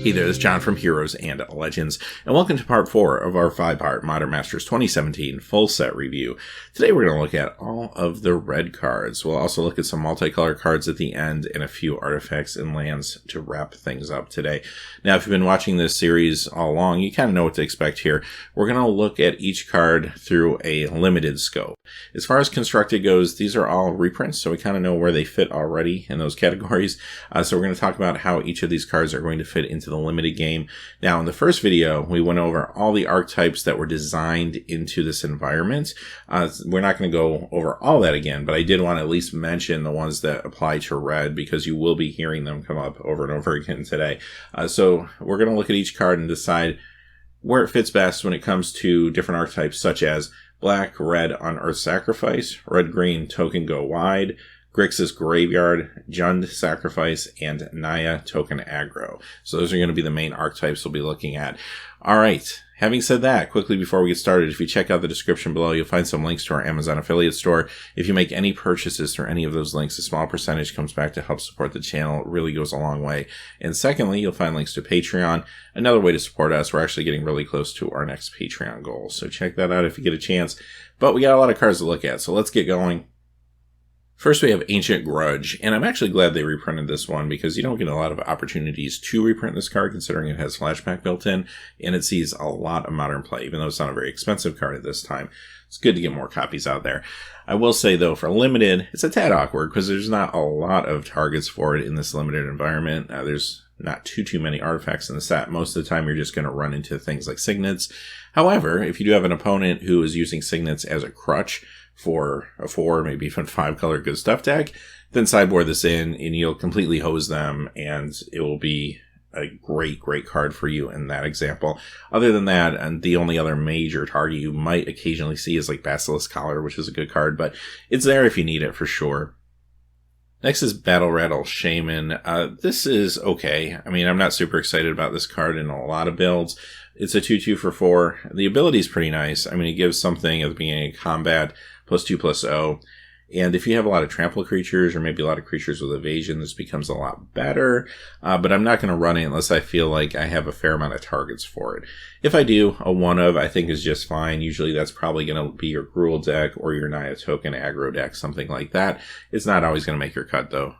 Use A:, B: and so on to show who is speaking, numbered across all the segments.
A: Hey there, this is John from Heroes and Legends, and welcome to part 4 of our 5-part Modern Masters 2017 full set review. Today we're going to look at all of the red cards. We'll also look at some multicolor cards at the end and a few artifacts and lands to wrap things up today. Now, if you've been watching this series all along, you kind of know what to expect here. We're going to look at each card through a limited scope. As far as constructed goes, these are all reprints, so we kind of know where they fit already in those categories. So we're going to talk about how each of these cards are going to fit into the limited game. Now, in the first video, we went over all the archetypes that were designed into this environment. We're not going to go over all that again, but I did want to at least mention the ones that apply to red because you will be hearing them come up over and over again today. So we're going to look at each card and decide where it fits best when it comes to different archetypes such as black, red, Unearthed Sacrifice, red-green, Token Go Wide, Grixis Graveyard, Jund Sacrifice, and Naya Token Aggro. So those are going to be the main archetypes we'll be looking at. Alright, having said that, quickly before we get started, if you check out the description below, you'll find some links to our Amazon affiliate store. If you make any purchases through any of those links, a small percentage comes back to help support the channel. It really goes a long way. And secondly, you'll find links to Patreon, another way to support us. We're actually getting really close to our next Patreon goal, so check that out if you get a chance. But we got a lot of cards to look at, so let's get going. First, we have Ancient Grudge, and I'm actually glad they reprinted this one because you don't get a lot of opportunities to reprint this card considering it has flashback built in, and it sees a lot of modern play, even though it's not a very expensive card at this time. It's good to get more copies out there. I will say, though, for limited, it's a tad awkward because there's not a lot of targets for it in this limited environment. There's not too many artifacts in the set. Most of the time, you're just going to run into things like Signets. However, if you do have an opponent who is using Signets as a crutch for a 4, maybe even 5-color good stuff deck, then sideboard this in and you'll completely hose them and it will be a great card for you in that example. Other than that, and the only other major target you might occasionally see is like Basilisk Collar, which is a good card, but it's there if you need it for sure. Next is Battle Rattle Shaman. This is okay. I mean, I'm not super excited about this card in a lot of builds. It's a 2/2 for 4. The ability is pretty nice. I mean, it gives something at the beginning of combat, +2/+0. And if you have a lot of trample creatures or maybe a lot of creatures with evasion, this becomes a lot better. But I'm not going to run it unless I feel like I have a fair amount of targets for it. If I do, a 1-of I think is just fine. Usually that's probably going to be your Gruul deck or your Naya Token Aggro deck, something like that. It's not always going to make your cut though.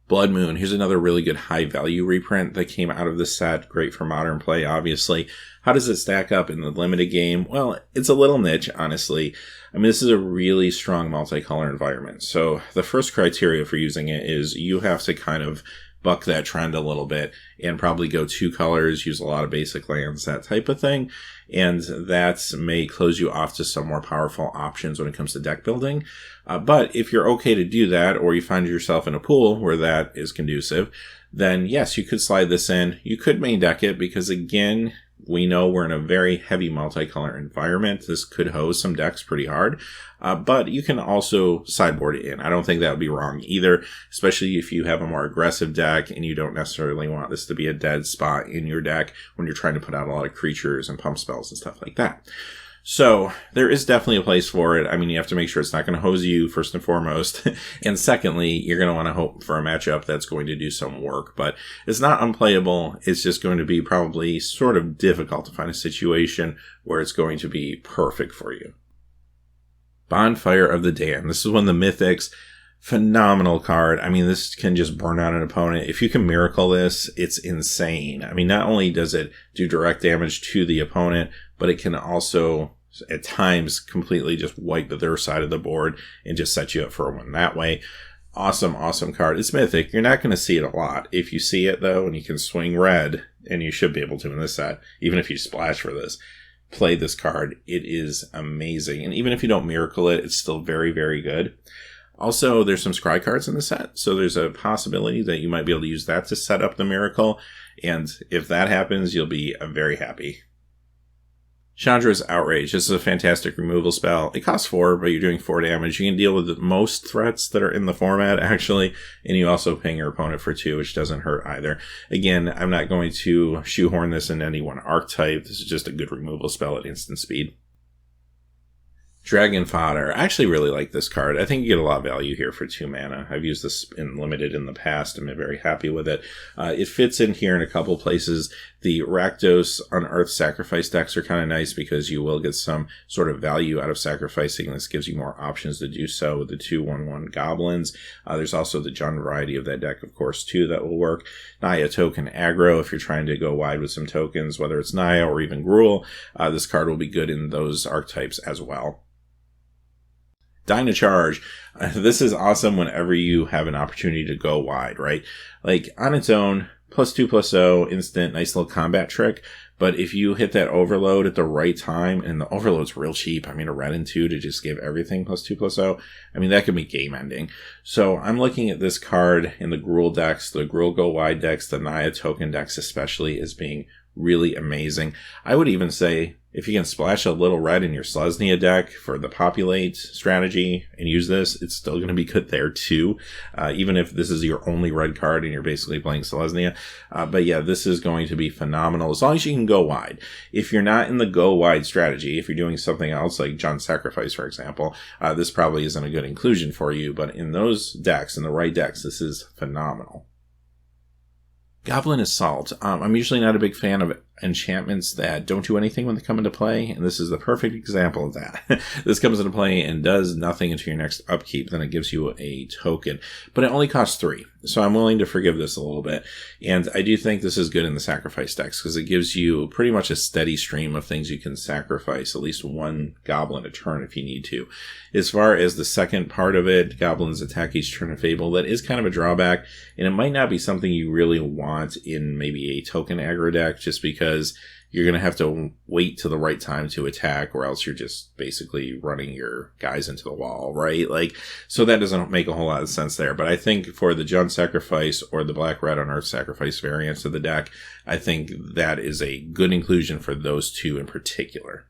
A: Blood Moon, here's another really good high value reprint that came out of this set. Great for modern play, obviously. How does it stack up in the limited game? Well, it's a little niche, honestly. I mean, this is a really strong multicolor environment. So the first criteria for using it is you have to kind of buck that trend a little bit and probably go 2 colors, use a lot of basic lands, that type of thing. And that may close you off to some more powerful options when it comes to deck building. But if you're okay to do that, or you find yourself in a pool where that is conducive, then yes, you could slide this in. You could main deck it because, again, we know we're in a very heavy multicolor environment. This could hose some decks pretty hard, but you can also sideboard it in. I don't think that would be wrong either, especially if you have a more aggressive deck and you don't necessarily want this to be a dead spot in your deck when you're trying to put out a lot of creatures and pump spells and stuff like that. So there is definitely a place for it. I mean, you have to make sure it's not going to hose you first and foremost. And secondly, you're going to want to hope for a matchup that's going to do some work, but it's not unplayable. It's just going to be probably sort of difficult to find a situation where it's going to be perfect for you. Bonfire of the Damned. This is one of the mythics. Phenomenal card. I mean, this can just burn out an opponent. If you can miracle this, it's insane. I mean, not only does it do direct damage to the opponent, but it can also, at times, completely just wipe their side of the board and just set you up for a win that way. Awesome card. It's mythic. You're not going to see it a lot. If you see it, though, and you can swing red, and you should be able to in this set, even if you splash for this, play this card. It is amazing. And even if you don't miracle it, it's still very good. Also, there's some scry cards in the set, so there's a possibility that you might be able to use that to set up the miracle, and if that happens, you'll be very happy. Chandra's Outrage. This is a fantastic removal spell. It costs 4, but you're doing 4 damage. You can deal with most threats that are in the format, actually, and you also ping your opponent for 2, which doesn't hurt either. Again, I'm not going to shoehorn this into any one archetype. This is just a good removal spell at instant speed. Dragon Fodder. I actually really like this card. I think you get a lot of value here for 2 mana. I've used this in Limited in the past. I'm very happy with it. It fits in here in a couple places. The Rakdos Unearthed Sacrifice decks are kind of nice because you will get some sort of value out of sacrificing. This gives you more options to do so with the 2/1/1 Goblins. There's also the Jund variety of that deck, of course, too, that will work. Naya token aggro if you're trying to go wide with some tokens, whether it's Naya or even Gruul. This card will be good in those archetypes as well. Dynacharge. This is awesome whenever you have an opportunity to go wide, right? Like, on its own, +2/+0, instant, nice little combat trick. But if you hit that overload at the right time, and the overload's real cheap, I mean, a red and 2 to just give everything +2/+0, I mean, that could be game ending. So I'm looking at this card in the Gruul decks, the Gruul Go Wide decks, the Naya token decks especially, as being really amazing. I would even say, if you can splash a little red in your Selesnya deck for the populate strategy and use this, it's still going to be good there too, even if this is your only red card and you're basically playing Selesnya. But yeah, this is going to be phenomenal as long as you can go wide. If you're not in the go wide strategy, if you're doing something else like Jund Sacrifice, for example, this probably isn't a good inclusion for you, but in those decks, in the right decks, this is phenomenal. Goblin Assault. I'm usually not a big fan of enchantments that don't do anything when they come into play, and this is the perfect example of that. This comes into play and does nothing until your next upkeep, then it gives you a token. But it only costs 3, so I'm willing to forgive this a little bit. And I do think this is good in the sacrifice decks, because it gives you pretty much a steady stream of things you can sacrifice, at least one goblin a turn if you need to. As far as the second part of it, goblins attack each turn of Fable, that is kind of a drawback, and it might not be something you really want in maybe a token aggro deck, just because you're going to have to wait to the right time to attack, or else you're just basically running your guys into the wall, right? Like, so that doesn't make a whole lot of sense there. But I think for the Jund Sacrifice or the Black-Red Unearthed Sacrifice variants of the deck, I think that is a good inclusion for those two in particular.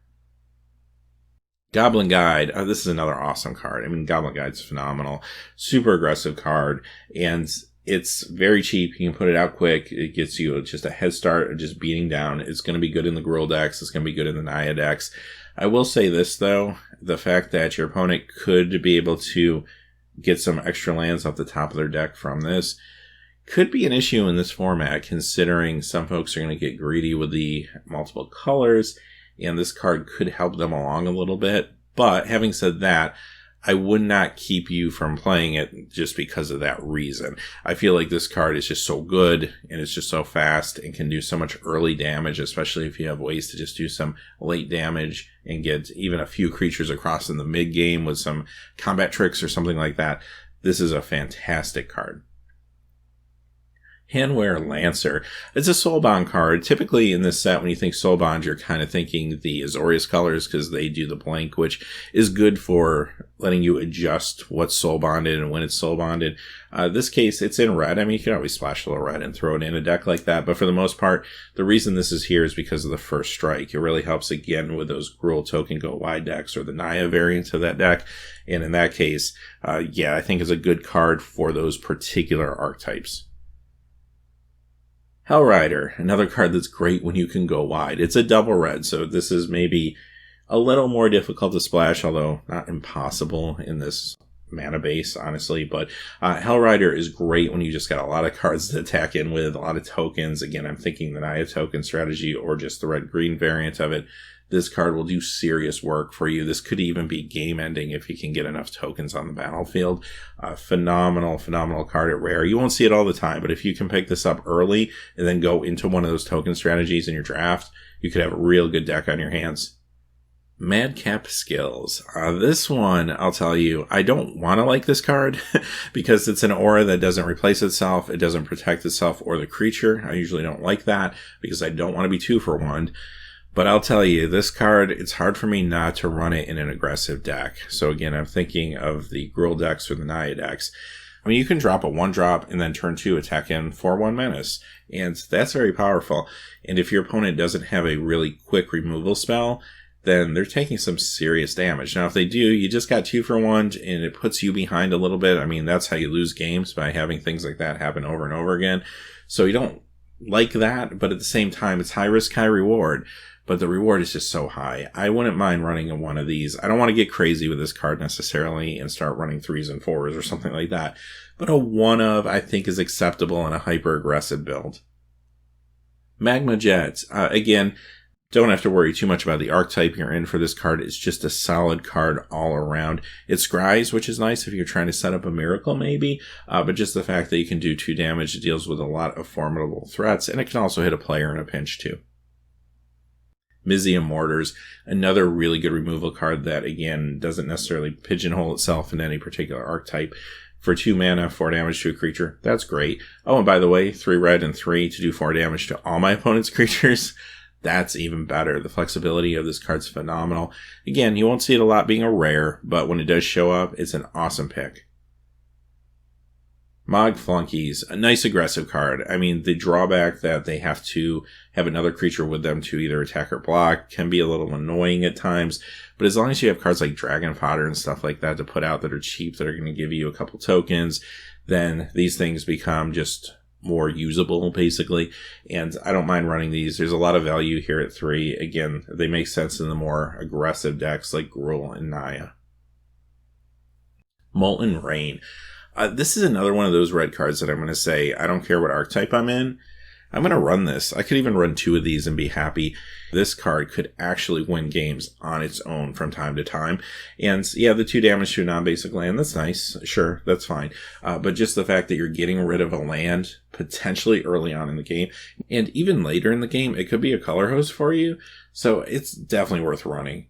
A: Goblin Guide. This is another awesome card. I mean, Goblin Guide's phenomenal. Super aggressive card, and it's very cheap. You can put it out quick. It gets you just a head start of just beating down. It's going to be good in the Gruul decks. It's going to be good in the Naya decks. I will say this, though. The fact that your opponent could be able to get some extra lands off the top of their deck from this could be an issue in this format, considering some folks are going to get greedy with the multiple colors, and this card could help them along a little bit. But having said that, I would not keep you from playing it just because of that reason. I feel like this card is just so good, and it's just so fast and can do so much early damage, especially if you have ways to just do some late damage and get even a few creatures across in the mid game with some combat tricks or something like that. This is a fantastic card. Handwear Lancer. It's a Soulbond card. Typically in this set, when you think Soulbond, you're kind of thinking the Azorius colors, because they do the blank, which is good for letting you adjust what's Soulbonded and when it's Soulbonded. This case, it's in red. I mean, you can always splash a little red and throw it in a deck like that, but for the most part, the reason this is here is because of the first strike. It really helps, again, with those Gruul token go wide decks or the Naya variants of that deck, and in that case, yeah, I think it's a good card for those particular archetypes. Hellrider, another card that's great when you can go wide. It's a double red, so this is maybe a little more difficult to splash, although not impossible in this mana base, honestly. But Hellrider is great when you just got a lot of cards to attack in with, a lot of tokens. Again, I'm thinking the Naya token strategy or just the red-green variant of it. This card will do serious work for you. This could even be game-ending if you can get enough tokens on the battlefield. Phenomenal card at rare. You won't see it all the time, but if you can pick this up early and then go into one of those token strategies in your draft, you could have a real good deck on your hands. Madcap Skills. This one, I'll tell you, I don't want to like this card because it's an aura that doesn't replace itself. It doesn't protect itself or the creature. I usually don't like that because I don't want to be 2-for-1. But I'll tell you, this card, it's hard for me not to run it in an aggressive deck. So again, I'm thinking of the Gruul decks or the Naya decks. I mean, you can drop a 1-drop and then turn 2 attack in for 1 menace. And that's very powerful. And if your opponent doesn't have a really quick removal spell, then they're taking some serious damage. Now, if they do, you just got 2-for-1 and it puts you behind a little bit. I mean, that's how you lose games, by having things like that happen over and over again. So you don't like that, but at the same time, it's high risk, high reward. But the reward is just so high. I wouldn't mind running one of these. I don't want to get crazy with this card necessarily and start running 3s and 4s or something like that. But a 1 of, I think, is acceptable in a hyper-aggressive build. Magma Jet. Again, don't have to worry too much about the archetype you're in for this card. It's just a solid card all around. It scries, which is nice if you're trying to set up a miracle maybe. But just the fact that you can do 2 damage, it deals with a lot of formidable threats. And it can also hit a player in a pinch too. Mysium Mortars, another really good removal card that, again, doesn't necessarily pigeonhole itself in any particular archetype. For 2 mana, 4 damage to a creature. That's great. Oh, and by the way, 3 red and 3 to do 4 damage to all my opponent's creatures. That's even better. The flexibility of this card's phenomenal. Again, you won't see it a lot being a rare, but when it does show up, it's an awesome pick. Mog Flunkies, a nice aggressive card. I mean, the drawback that they have to have another creature with them to either attack or block can be a little annoying at times, but as long as you have cards like Dragon Fodder and stuff like that to put out that are cheap, that are going to give you a couple tokens, then these things become just more usable, basically, and I don't mind running these. There's a lot of value here at 3. Again, they make sense in the more aggressive decks like Gruul and Naya. Molten Rain. This is another one of those red cards that I'm going to say, I don't care what archetype I'm in, I'm going to run this. I could even run 2 of these and be happy. This card could actually win games on its own from time to time. And yeah, the 2 damage to a non-basic land, that's nice. Sure, that's fine. But just the fact that you're getting rid of a land potentially early on in the game, and even later in the game, it could be a color host for you. So it's definitely worth running.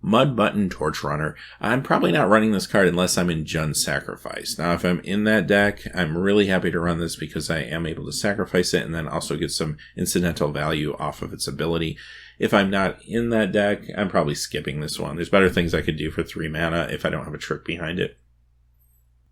A: Mud Button Torch Runner. I'm probably not running this card unless I'm in Jund's Sacrifice. Now, if I'm in that deck, I'm really happy to run this because I am able to sacrifice it and then also get some incidental value off of its ability. If I'm not in that deck, I'm probably skipping this one. There's better things I could do for 3 mana if I don't have a trick behind it.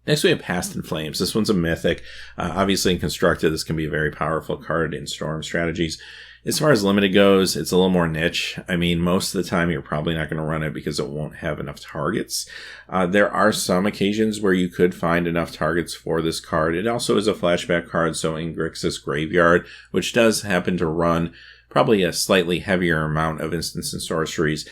A: Next, we have Past in Flames. This one's a mythic. Obviously, in Constructed, this can be a very powerful card in Storm strategies. As far as limited goes, it's a little more niche. I mean, most of the time, you're probably not going to run it because it won't have enough targets. There are some occasions where you could find enough targets for this card. It also is a flashback card, so in Grixis Graveyard, which does happen to run probably a slightly heavier amount of instants and sorceries,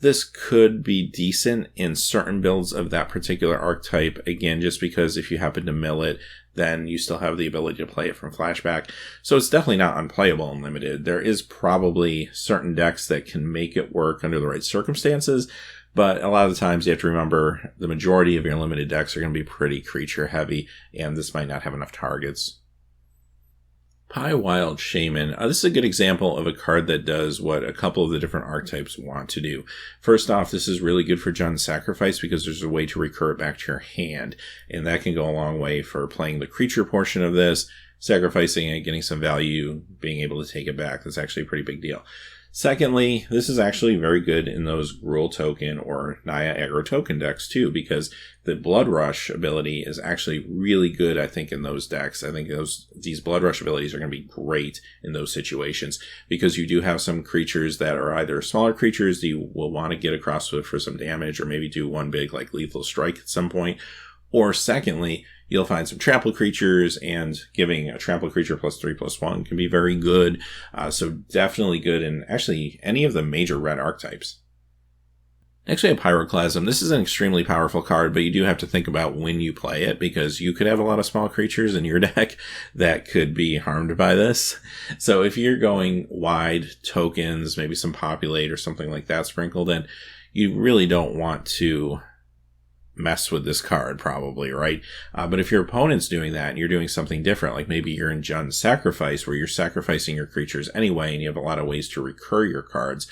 A: this could be decent in certain builds of that particular archetype. Again, just because if you happen to mill it, then you still have the ability to play it from flashback. So it's definitely not unplayable in limited. There is probably certain decks that can make it work under the right circumstances, but a lot of the times you have to remember the majority of your limited decks are going to be pretty creature heavy, and this might not have enough targets. Pyrewild Shaman. This is a good example of a card that does what a couple of the different archetypes want to do. First off, this is really good for Jund's Sacrifice because there's a way to recur it back to your hand, and that can go a long way for playing the creature portion of this, sacrificing it, getting some value, being able to take it back. That's actually a pretty big deal. Secondly, this is actually very good in those Gruul token or Naya aggro token decks too, because the Blood Rush ability is actually really good, I think, in those decks. I think these Blood Rush abilities are going to be great in those situations because you do have some creatures that are either smaller creatures that you will want to get across with for some damage or maybe do one big like lethal strike at some point. Or secondly, you'll find some trample creatures, and giving a trample creature +3/+1 can be very good. So definitely good in actually any of the major red archetypes. Next we have Pyroclasm. This is an extremely powerful card, but you do have to think about when you play it because you could have a lot of small creatures in your deck that could be harmed by this. So if you're going wide tokens, maybe some Populate or something like that sprinkled in, you really don't want to mess with this card probably, right? But if your opponent's doing that and you're doing something different, like maybe you're in Jund's Sacrifice where you're sacrificing your creatures anyway and you have a lot of ways to recur your cards,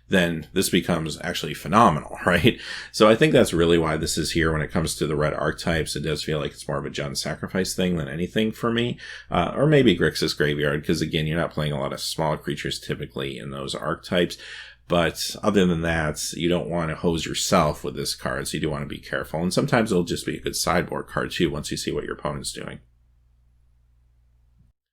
A: then this becomes actually phenomenal, right? So I think that's really why this is here when it comes to the red archetypes. It does feel like it's more of a Jund's Sacrifice thing than anything for me. Or maybe Grixis Graveyard, because again, you're not playing a lot of smaller creatures typically in those archetypes. But other than that, you don't want to hose yourself with this card, so you do want to be careful. And sometimes it'll just be a good sideboard card too once you see what your opponent's doing.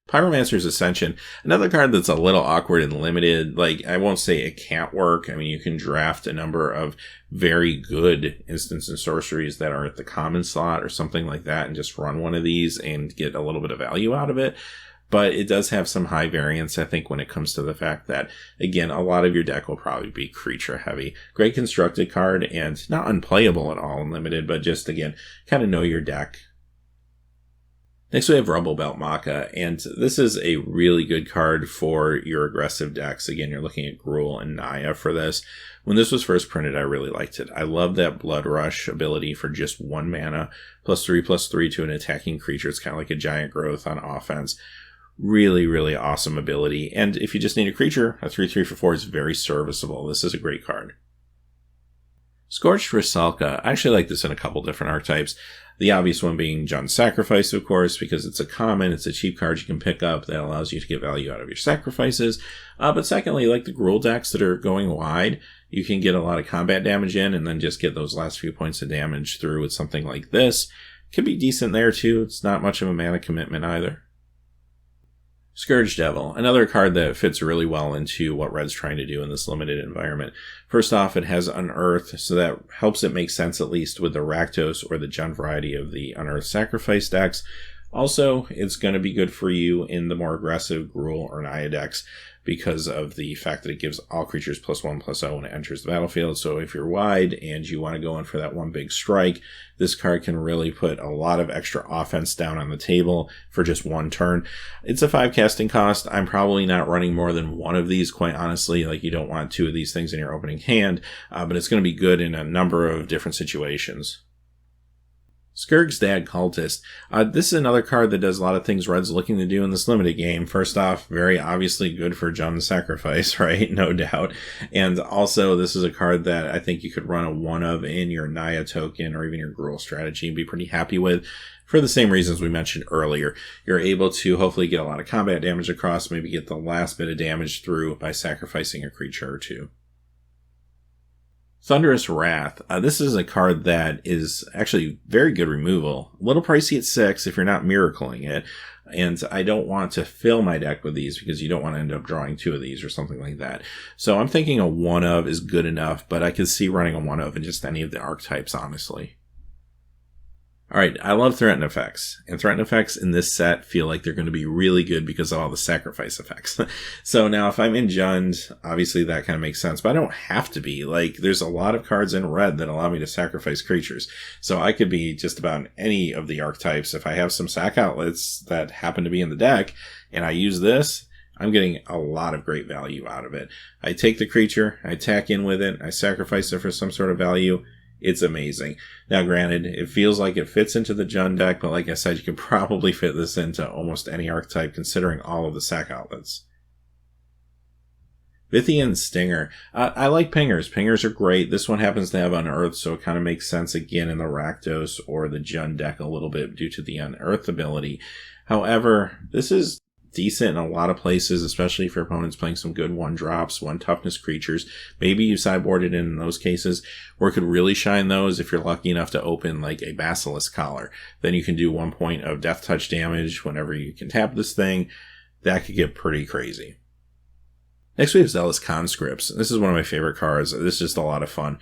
A: Pyromancer's Ascension, another card that's a little awkward and limited. Like, I won't say it can't work. I mean, you can draft a number of very good instants and sorceries that are at the common slot or something like that and just run one of these and get a little bit of value out of it. but it does have some high variance, I think, when it comes to the fact that, again, a lot of your deck will probably be creature heavy. Great constructed card, and not unplayable at all in Limited, but just, again, kind of know your deck. Next we have Rumble Belt Maka, and this is a really good card for your aggressive decks. Again, you're looking at Gruul and Naya for this. When this was first printed, I really liked it. I love that Blood Rush ability for just 1 mana, +3/+3 to an attacking creature. It's kind of like a giant growth on offense. Really, really awesome ability. And if you just need a creature, a 3/3 for 4 is very serviceable. This is a great card. Scorched Rusalka. I actually like this in a couple different archetypes. The obvious one being Jund's Sacrifice, of course, because it's a common, it's a cheap card you can pick up that allows you to get value out of your sacrifices. But secondly, like the Gruul decks that are going wide, you can get a lot of combat damage in and then just get those last few points of damage through with something like this. Could be decent there too. It's not much of a mana commitment either. Scourge Devil, another card that fits really well into what Red's trying to do in this limited environment. First off, it has Unearth, so that helps it make sense at least with the Rakdos or the Jund variety of the Unearth Sacrifice decks. Also, it's going to be good for you in the more aggressive Gruul or Naya decks because of the fact that it gives all creatures +1/+0 when it enters the battlefield. So if you're wide and you want to go in for that one big strike, this card can really put a lot of extra offense down on the table for just one turn. It's a 5 casting cost. I'm probably not running more than one of these, quite honestly. Like, you don't want 2 of these things in your opening hand, but it's going to be good in a number of different situations. Skurg's Dad Cultist. This is another card that does a lot of things Red's looking to do in this limited game. First off, very obviously good for Jund's Sacrifice, right? No doubt. And also, this is a card that I think you could run a one of in your Naya token or even your Gruul strategy and be pretty happy with. For the same reasons we mentioned earlier. You're able to hopefully get a lot of combat damage across, maybe get the last bit of damage through by sacrificing a creature or 2. Thunderous Wrath. This is a card that is actually very good removal. A little pricey at 6 if you're not miracling it. And I don't want to fill my deck with these because you don't want to end up drawing 2 of these or something like that. So I'm thinking a one of is good enough, but I could see running a one of in just any of the archetypes, honestly. Alright, I love Threaten Effects, and Threaten Effects in this set feel like they're going to be really good because of all the sacrifice effects. So now if I'm in Jund, obviously that kind of makes sense, but I don't have to be. Like, there's a lot of cards in red that allow me to sacrifice creatures. So I could be just about any of the archetypes. If I have some sack outlets that happen to be in the deck, and I use this, I'm getting a lot of great value out of it. I take the creature, I attack in with it, I sacrifice it for some sort of value. It's amazing. Now, granted, it feels like it fits into the Jund deck, but like I said, you could probably fit this into almost any archetype considering all of the sack outlets. Vithian Stinger. I like pingers. Pingers are great. This one happens to have Unearth, so it kind of makes sense again in the Rakdos or the Jund deck a little bit due to the Unearth ability. However, this is decent in a lot of places, especially if your opponent's playing some good 1-drops, 1-toughness creatures. Maybe you sideboard it in those cases, or it could really shine those if you're lucky enough to open like a Basilisk Collar. Then you can do 1 point of death touch damage whenever you can tap this thing. That could get pretty crazy. Next we have Zealous Conscripts. This is one of my favorite cards. This is just a lot of fun.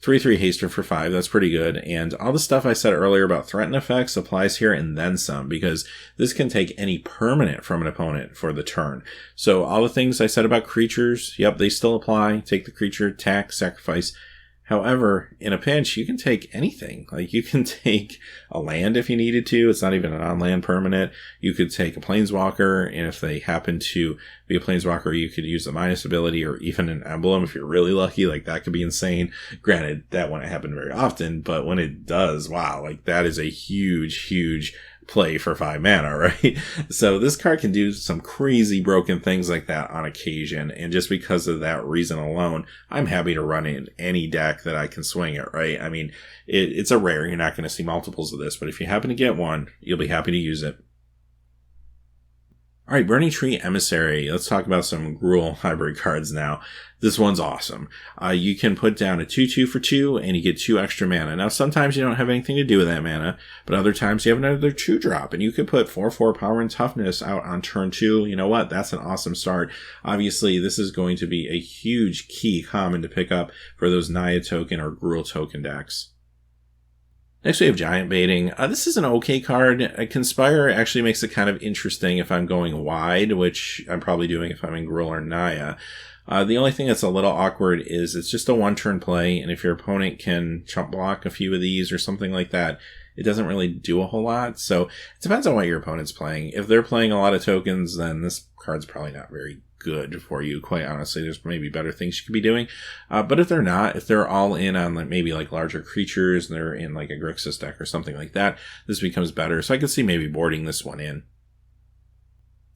A: 3/3 haster for 5, that's pretty good, and all the stuff I said earlier about threaten effects applies here and then some, because this can take any permanent from an opponent for the turn. So all the things I said about creatures, yep, they still apply. Take the creature, attack, sacrifice. However, in a pinch, you can take anything. Like, you can take a land if you needed to. It's not even an on-land permanent. You could take a planeswalker, and if they happen to be a planeswalker, you could use the minus ability or even an emblem if you're really lucky. Like, that could be insane. Granted, that won't happen very often, but when it does, wow, like, that is a huge, huge play for 5 mana, right? So this card can do some crazy broken things like that on occasion, and just because of that reason alone, I'm happy to run in any deck that I can swing it, right? I mean, it's a rare, you're not going to see multiples of this, but if you happen to get one, you'll be happy to use it. Alright, Burning Tree Emissary. Let's talk about some Gruul hybrid cards now. This one's awesome. You can put down a 2/2 for 2, and you get 2 extra mana. Now, sometimes you don't have anything to do with that mana, but other times you have another 2-drop, and you could put 4/4 power and toughness out on turn 2. You know what? That's an awesome start. Obviously, this is going to be a huge key common to pick up for those Naya token or Gruul token decks. Next we have Giant Baiting. This is an okay card. Conspire actually makes it kind of interesting if I'm going wide, which I'm probably doing if I'm in Gruul or Naya. The only thing that's a little awkward is it's just a one-turn play, and if your opponent can chump block a few of these or something like that, it doesn't really do a whole lot. So it depends on what your opponent's playing. If they're playing a lot of tokens, then this card's probably not very good for you, quite honestly. There's maybe better things you could be doing. But if they're not, if they're all in on maybe larger creatures, and they're in a Grixis deck or something like that, this becomes better. So I could see maybe boarding this one in.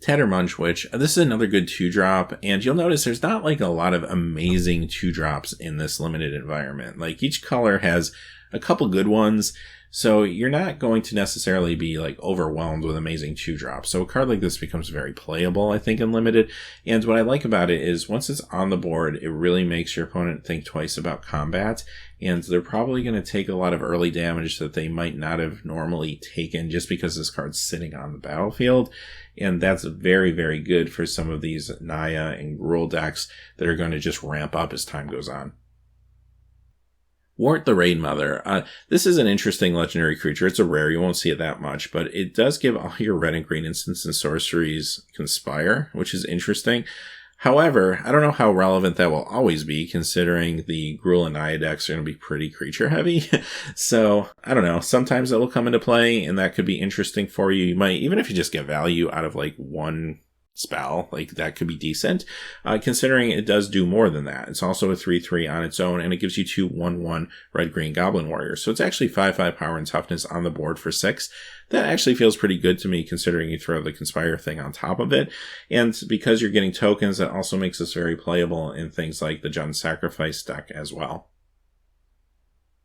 A: Tattermunch Witch. This is another good 2-drop, and you'll notice there's not a lot of amazing 2-drops in this limited environment. Each color has a couple good ones, so you're not going to necessarily be overwhelmed with amazing 2-drops. So a card like this becomes very playable, I think, in limited. And what I like about it is once it's on the board, it really makes your opponent think twice about combat, and they're probably going to take a lot of early damage that they might not have normally taken just because this card's sitting on the battlefield. And that's very, very good for some of these Naya and Gruul decks that are going to just ramp up as time goes on. Wort the Raidmother. This is an interesting legendary creature. It's a rare. You won't see it that much, but it does give all your red and green instants and sorceries Conspire, which is interesting. However, I don't know how relevant that will always be, considering the Gruul and Naya decks are going to be pretty creature heavy. So, I don't know. Sometimes it'll come into play, and that could be interesting for you. You might, even if you just get value out of one spell, that could be decent, considering it does do more than that. It's also a 3/3 on its own, and it gives you 2 1/1 red-green Goblin Warriors. So it's actually 5/5 power and toughness on the board for 6. That actually feels pretty good to me, considering you throw the Conspire thing on top of it. And because you're getting tokens, that also makes this very playable in things like the Jund Sacrifice deck as well.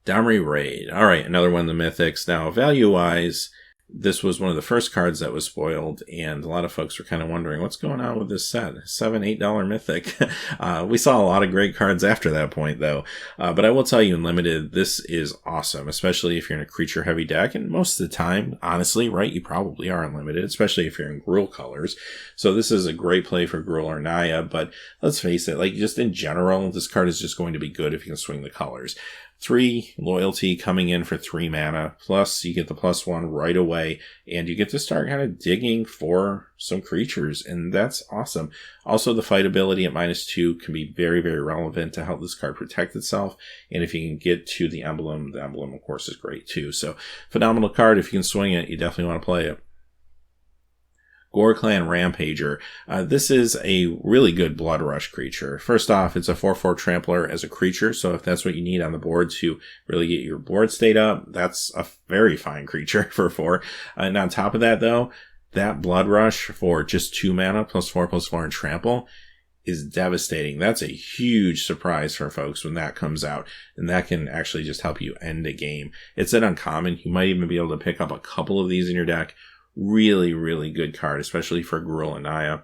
A: Domri Raid. Alright, another one of the mythics. Now, value-wise, this was one of the first cards that was spoiled, and a lot of folks were kind of wondering what's going on with this set. $7, $8 mythic. We saw a lot of great cards after that point, though. But I will tell you, in limited, this is awesome, especially if you're in a creature-heavy deck. And most of the time, honestly, right, you probably are in limited, especially if you're in Gruul colors. So this is a great play for Gruul or Naya, but let's face it, just in general, this card is just going to be good if you can swing the colors. 3 loyalty coming in for 3 mana, plus you get the +1 right away, and you get to start kind of digging for some creatures, and that's awesome. Also, the fight ability at -2 can be very, very relevant to help this card protect itself, and if you can get to the emblem of course is great too. So, phenomenal card. If you can swing it, you definitely want to play it. Gore Clan Rampager. This is a really good Blood Rush creature. First off, it's a 4/4 trampler as a creature, so if that's what you need on the board to really get your board state up, that's a very fine creature for 4. And on top of that, though, that Blood Rush for just 2 mana, +4/+4 and trample, is devastating. That's a huge surprise for folks when that comes out, and that can actually just help you end a game. It's an uncommon. You might even be able to pick up a couple of these in your deck. Really, really good card, especially for Gruul and Naya.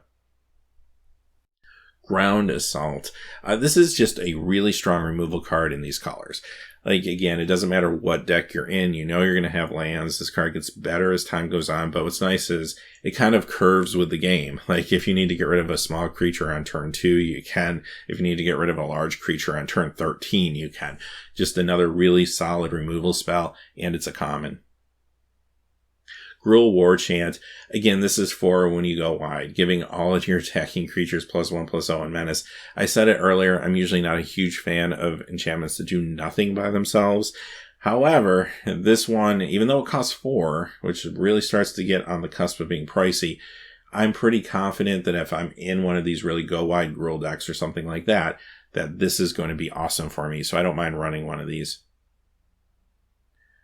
A: Ground Assault. This is just a really strong removal card in these colors. Again, it doesn't matter what deck you're in, you know you're going to have lands. This card gets better as time goes on, but what's nice is it kind of curves with the game. If you need to get rid of a small creature on turn 2, you can. If you need to get rid of a large creature on turn 13, you can. Just another really solid removal spell, and it's a common. Gruul War Chant. Again, this is for when you go wide, giving all of your attacking creatures +1/+0 and menace. I said it earlier, I'm usually not a huge fan of enchantments that do nothing by themselves. However, this one, even though it costs 4, which really starts to get on the cusp of being pricey, I'm pretty confident that if I'm in one of these really go wide Gruul decks or something like that, that this is going to be awesome for me. So I don't mind running one of these.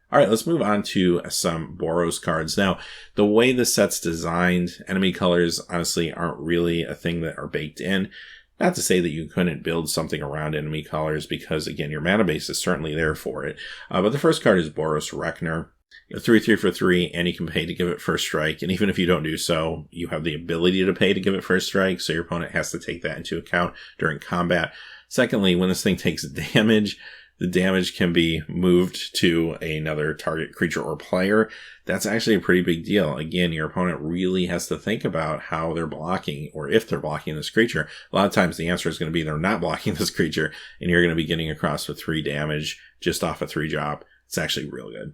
A: All right, let's move on to some Boros cards. Now, the way the set's designed, enemy colors honestly aren't really a thing that are baked in. Not to say that you couldn't build something around enemy colors, because again, your mana base is certainly there for it. But the first card is Boros Reckoner. 3/3 for 3, and you can pay to give it first strike. And even if you don't do so, you have the ability to pay to give it first strike, so your opponent has to take that into account during combat. Secondly, when this thing takes damage, the damage can be moved to another target creature or player. That's actually a pretty big deal. Again, your opponent really has to think about how they're blocking, or if they're blocking this creature. A lot of times the answer is going to be they're not blocking this creature, and you're going to be getting across with 3 damage just off a 3 drop. It's actually real good.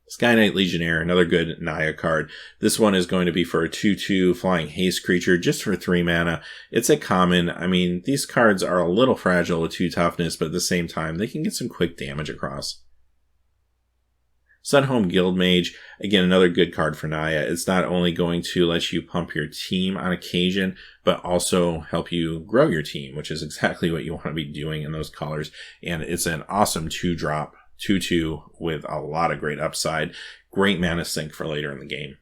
A: Sky Knight Legionnaire, another good Naya card. This one is going to be for a 2/2 flying haste creature just for 3 mana. It's a common. I mean, these cards are a little fragile with 2 toughness, but at the same time, they can get some quick damage across. Sunhome Guildmage, again, another good card for Naya. It's not only going to let you pump your team on occasion, but also help you grow your team, which is exactly what you want to be doing in those colors. And it's an awesome 2-drop. 2/2 with a lot of great upside. Great mana sink for later in the game.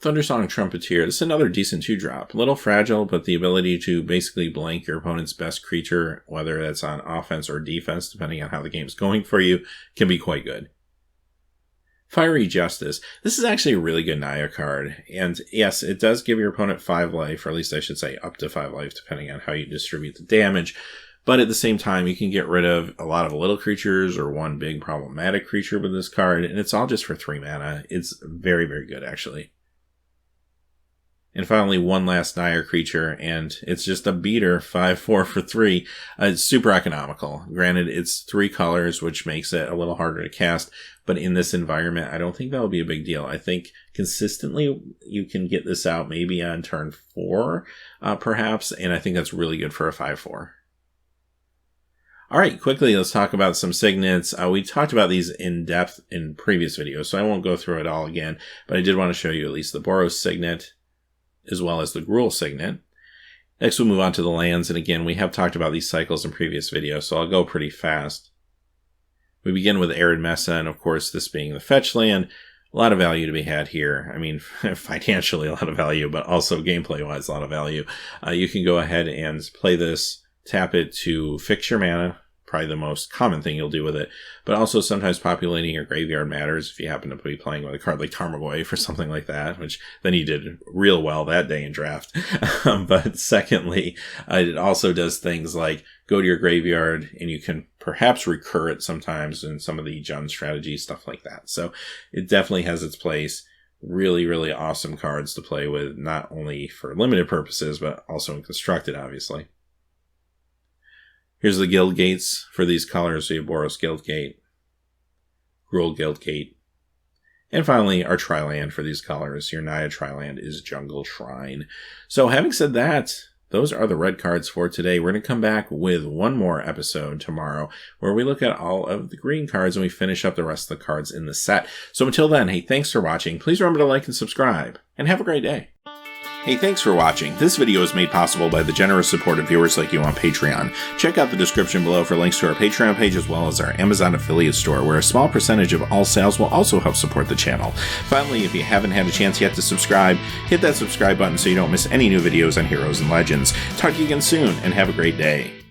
A: Thundersong Trumpeteer. This is another decent 2-drop. A little fragile, but the ability to basically blank your opponent's best creature, whether that's on offense or defense, depending on how the game's going for you, can be quite good. Fiery Justice. This is actually a really good Naya card. And yes, it does give your opponent 5 life, or at least I should say up to 5 life, depending on how you distribute the damage. But at the same time, you can get rid of a lot of little creatures or one big problematic creature with this card, and it's all just for 3 mana. It's very, very good, actually. And finally, one last Naya creature, and it's just a beater, 5/4 for 3. It's super economical. Granted, it's 3 colors, which makes it a little harder to cast, but in this environment, I don't think that'll be a big deal. I think consistently, you can get this out maybe on turn 4, perhaps, and I think that's really good for a 5/4. All right, quickly, let's talk about some signets. We talked about these in depth in previous videos, so I won't go through it all again, but I did want to show you at least the Boros signet, as well as the Gruul signet. Next, we'll move on to the lands, and again, we have talked about these cycles in previous videos, so I'll go pretty fast. We begin with Arid Mesa, and of course, this being the fetch land. A lot of value to be had here. I mean, financially, a lot of value, but also gameplay-wise, a lot of value. You can go ahead and play this, tap it to fix your mana, probably the most common thing you'll do with it, but also sometimes populating your graveyard matters if you happen to be playing with a card like Tarmogoyf or something like that, which then you did real well that day in draft. But secondly, it also does things like go to your graveyard and you can perhaps recur it sometimes in some of the Jund strategies, stuff like that. So it definitely has its place. Really, really awesome cards to play with, not only for limited purposes, but also in constructed, obviously. Here's the guild gates for these colors. So you have Boros Guild Gate, Gruul Guild Gate, and finally our Tri-land for these colors. Your Naya Tri-land is Jungle Shrine. So having said that, those are the red cards for today. We're going to come back with one more episode tomorrow where we look at all of the green cards and we finish up the rest of the cards in the set. So until then, hey, thanks for watching. Please remember to like and subscribe, and have a great day. Hey, thanks for watching. This video is made possible by the generous support of viewers like you on Patreon. Check out the description below for links to our Patreon page as well as our Amazon affiliate store, where a small percentage of all sales will also help support the channel. Finally, if you haven't had a chance yet to subscribe, hit that subscribe button so you don't miss any new videos on Heroes and Legends. Talk to you again soon, and have a great day.